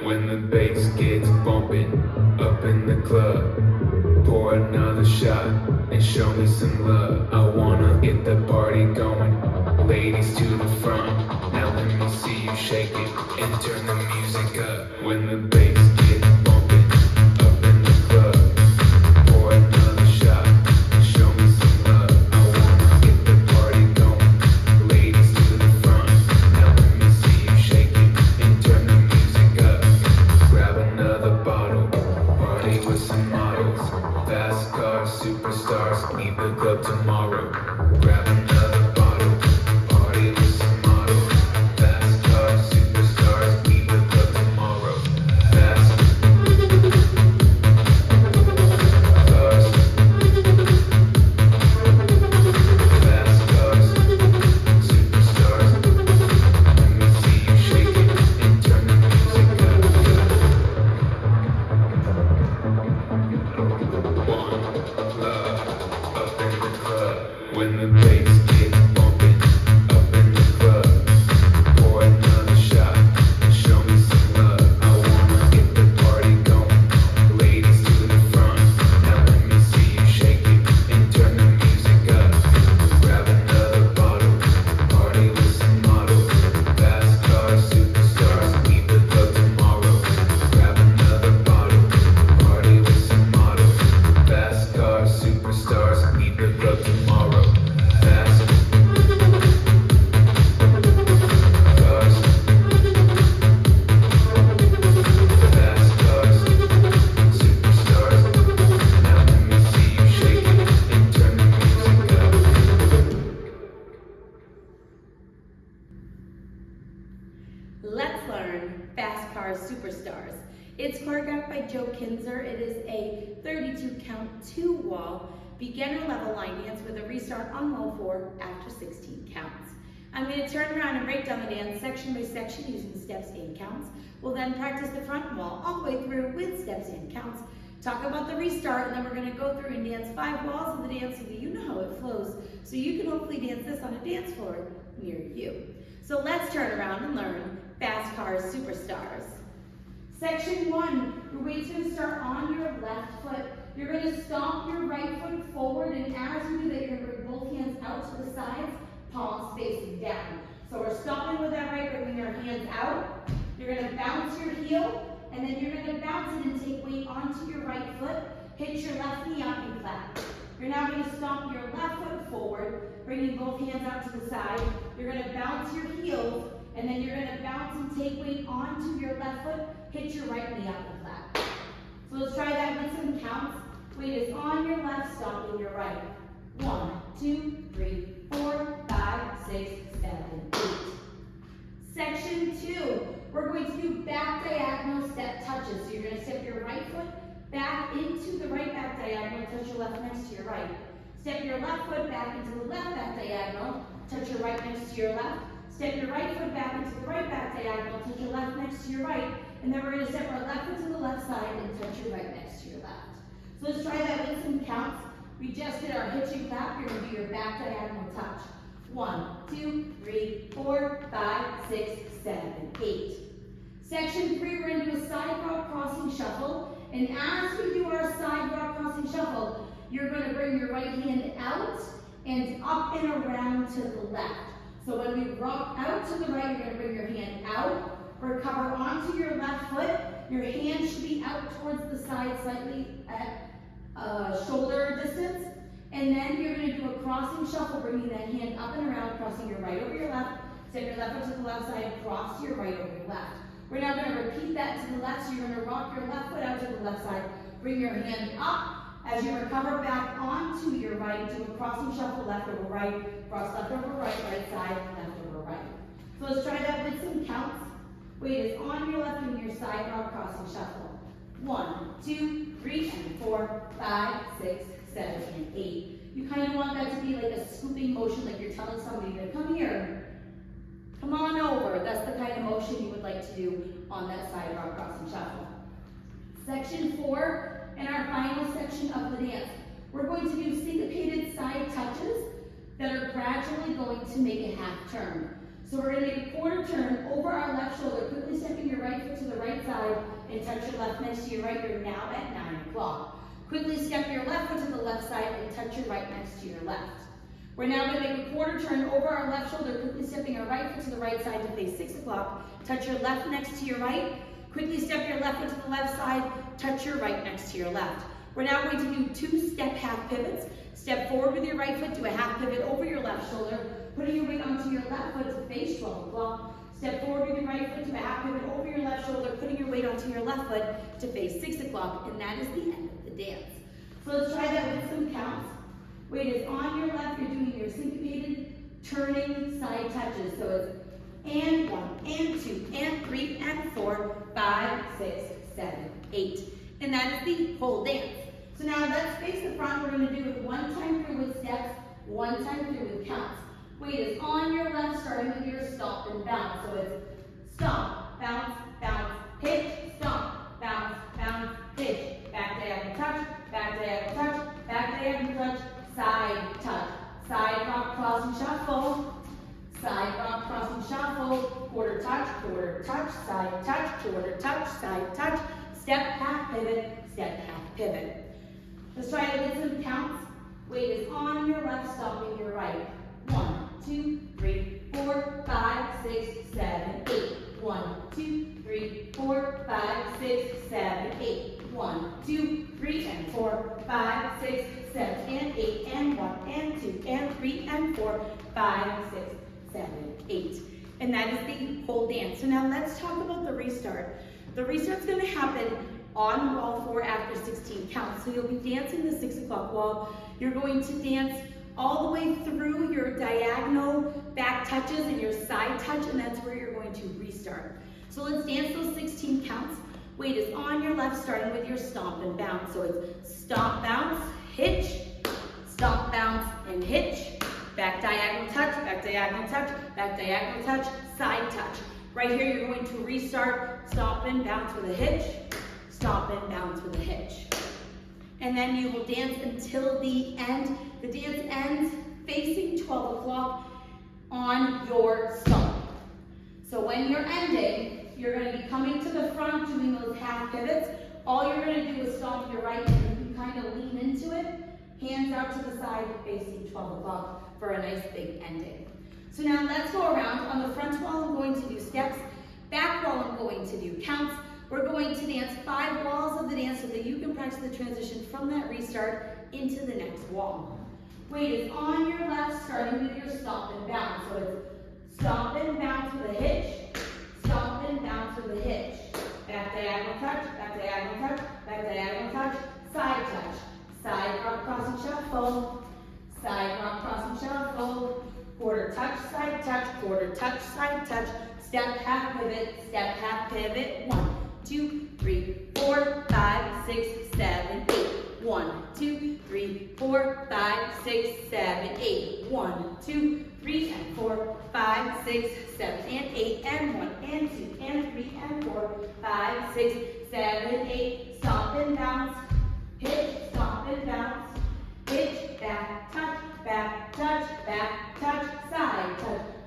when the bass gets bumping up in the club. Pour another shot and show me some love. I wanna get the party going. Ladies to the front, now let me see you shake it and turn the music up. When the bass gets bumping up in the club. Pour another shot and show me some love. I wanna get the party going. Ladies to the front, now let me see you shake it and turn the music up. Grab another bottle, party with some models. Fast cars, superstars, leave the club tomorrow. Grab another bottle, party with some models. Fast cars, superstars, leave the club tomorrow. Fast cars, superstars. Let me see you shake it and turn the music up. One love up in the club. When the bass gets bumping up in the club. Pour another shot and show me some love. I wanna get the party going. Ladies to the front, now let me see you shake it and turn the music up. Grab another bottle, party with some models. Fast cars, superstars, leave the club tomorrow. Grab another bottle, party with some models. Fast cars, superstars, leave the club tomorrow. Fast cars, fast cars, superstars. Now let me see you shake it and turn the music up. Let's learn Fast Cars Superstars. It's choreographed by Jo Kinser. It is a 32 count 2-wall beginner level line dance with a restart on wall 4 after 16 counts. I'm going to turn around and break down the dance section by section using steps and counts. We'll then practice the front wall all the way through with steps and counts. Talk about the restart, and then we're going to go through and dance 5 walls of the dance so that you know how it flows, so you can hopefully dance this on a dance floor near you. So let's turn around and learn Fast Cars Superstars. Section 1, we're going to start on your left foot. You're going to stomp your right foot forward, and as you do that, you're going to bring both hands out to the sides, palms facing down. So we're stomping with that right, bringing your hands out. You're going to bounce your heel, and then you're going to bounce it and take weight onto your right foot. Hit your left knee up and clap. You're now going to stomp your left foot forward, bringing both hands out to the side. You're going to bounce your heels, and then you're going to bounce and take weight onto your left foot. Hit your right knee up and clap. So let's try that with some counts. Weight is on your left, stomping your right. 1, 2, 3, 4, 5, 6, 7, 8. Section 2, we're going to do back diagonal step touches. So you're going to step your right foot back into the right back diagonal, touch your left next to your right. Step your left foot back into the left back diagonal, touch your right next to your left. Step your right foot back into the right back diagonal, touch your left next to your right, and then we're going to step our left foot to the left side and touch your right next to your left. So let's try that with some counts. We just did our hitch and clap. You're going to do your back diagonal touch. 1, 2, 3, 4, 5, 6, 7, 8. Section 3, we're going to do a side rock crossing shuffle. And as we do our side rock crossing shuffle, you're going to bring your right hand out and up and around to the left. So when we rock out to the right, you're going to bring your hand out, recover onto your left foot. Your hand should be out towards the side slightly at shoulder distance. And then you're going to do a crossing shuffle, bringing that hand up and around, crossing your right over your left. Step your left foot to the left side, cross your right over your left. We're now going to repeat that to the left, so you're going to rock your left foot out to the left side. Bring your hand up. As you recover back onto your right, do a crossing shuffle, left over right, cross left over right, right side, left over right. So let's try that with some counts. Weight is on your left and your side rock crossing shuffle. 1, 2, 3, and 4, 5, 6, 7, and 8. You kind of want that to be like a scooping motion, like you're telling somebody to come here, come on over. That's the kind of motion you would like to do on that side rock crossing shuffle. Section 4. In our final section of the dance, we're going to do syncopated side touches that are gradually going to make a half turn. So we're going to make a quarter turn over our left shoulder, quickly stepping your right foot to the right side and touch your left next to your right. You're now at 9 o'clock. Quickly step your left foot to the left side and touch your right next to your left. We're now going to make a quarter turn over our left shoulder, quickly stepping our right foot to the right side to face 6 o'clock. Touch your left next to your right. Quickly step your left foot to the left side, touch your right next to your left. We're now going to do 2 step half pivots. Step forward with your right foot, do a half pivot over your left shoulder, putting your weight onto your left foot to face 12 o'clock. Step forward with your right foot, do a half pivot over your left shoulder, putting your weight onto your left foot to face 6 o'clock, and that is the end of the dance. So let's try that with some counts. Weight is on your left, you're doing your syncopated turning side touches. So it's and 1, and 2, and 3, and 4, 5, 6, 7, 8. And that is the whole dance. So now let's face the front. We're going to do it 1 time through with steps, 1 time through with counts. Weight is on your left, starting with your stomp and bounce. So it's stomp, bounce, bounce, hitch, stomp, bounce, bounce, hitch. Back diagonal touch, back diagonal touch, back diagonal touch, side touch, side rock, cross and shuffle, side rock, cross and shuffle, quarter touch, side touch, quarter touch, side touch, step, half pivot, step, half pivot. Let's try to get some counts. Weight is on your left, stopping your right. 1, 2, 3, 4, 5, 6, 7, 8. 1, 2, 3, 4, 5, 6, 7, 8. 1, 2, 3, and 4, 5, 6, 7, and 8, and 1, and 2, and 3, and 4, 5, 6, 7, 8. And that is the whole dance. So now let's talk about the restart. The restart's going to happen on wall 4 after 16 counts. So you'll be dancing the 6 o'clock wall. You're going to dance all the way through your diagonal back touches and your side touch, and that's where you're going to restart. So let's dance those 16 counts. Weight is on your left, starting with your stomp and bounce. So it's stomp, bounce, hitch, stomp, bounce, and hitch. Back diagonal touch, back diagonal touch, back diagonal touch, side touch. Right here, you're going to restart, stomp and bounce with a hitch, stomp and bounce with a hitch. And then you will dance until the end. The dance ends facing 12 o'clock on your stomp. So when you're ending, you're going to be coming to the front, doing those half pivots. All you're going to do is stomp your right, and you can kind of lean into it. Hands out to the side, facing 12 o'clock for a nice big ending. So now let's go around. On the front wall, I'm going to do steps. Back wall, I'm going to do counts. We're going to dance 5 walls of the dance so that you can practice the transition from that restart into the next wall. Weight is on your left, starting with your stomp and bounce. So it's stomp and bounce with a hitch, stomp and bounce with a hitch. Back diagonal touch, back diagonal touch, back diagonal touch, side touch, side rock, cross and shuffle, side rock, cross and shuffle, quarter touch, side touch, quarter touch, side touch, step, half pivot, 1, 2, 3, 4, 5, 6, 7, 8. 1, 2, 3, 4, 5, 6, 7, 8. 1, 2, 3, and 4, 5, 6, 7, and 8, and 1, and 2, and 3, and 4, 5, 6, 7, 8. Stomp and bounce, hitch, stomp and bounce, hitch, back touch,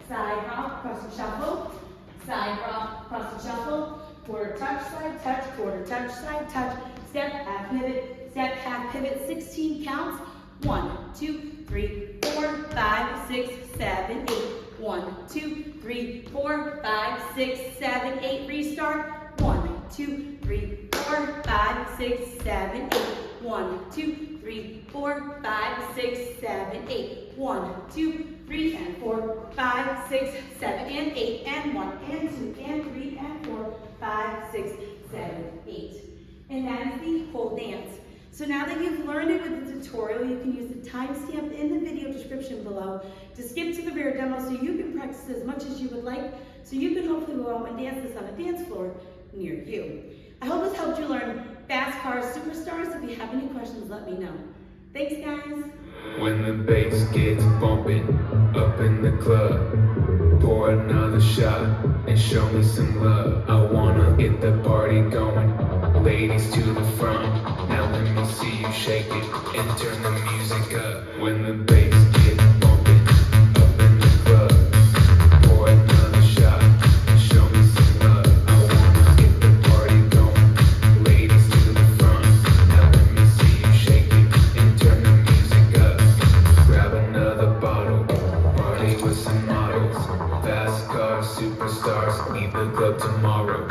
side rock, cross and shuffle, side rock, cross and shuffle, quarter touch, side touch, step, half pivot, 16 counts, 1, 2, 3, 4, 5, 6, 7, 8, 1, 2, 3, 4, 5, 6, 7, 8, restart, 1, 2, 3, 4, 5, 6, 7, 8, 1, 2, 3, 4, 5, 6, 7, 8, 1, 2, 3, and 4, 5, 6, 7, and 8, and 1, and 2, and 3, and 4, 5, 6, 7, 8. And that is the whole dance. So now that you've learned it with the tutorial, you can use the timestamp in the video description below to skip to the rear demo so you can practice as much as you would like, so you can hopefully go out and dance this on a dance floor near you. I hope this helped you learn Fast Cars Superstars. If you have any questions, let me know. Thanks, guys. When the bass gets bumping up in the club, pour another shot and show me some love. I wanna get the party going, ladies to the front. Now let me see you shake it and turn the music up. When the bass gets bumping up in the club, pour another cars, superstars, leave the club tomorrow.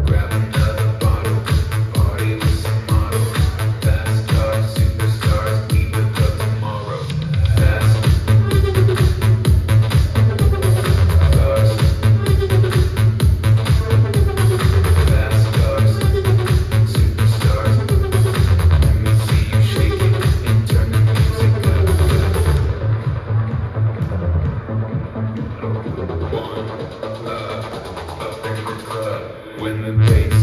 Grab another bottle, party with some models. Fast cars, superstars, leave the club tomorrow. Fast cars, fast cars, superstars. Let me see you shake it and turn the music up. One love up in the club when the bass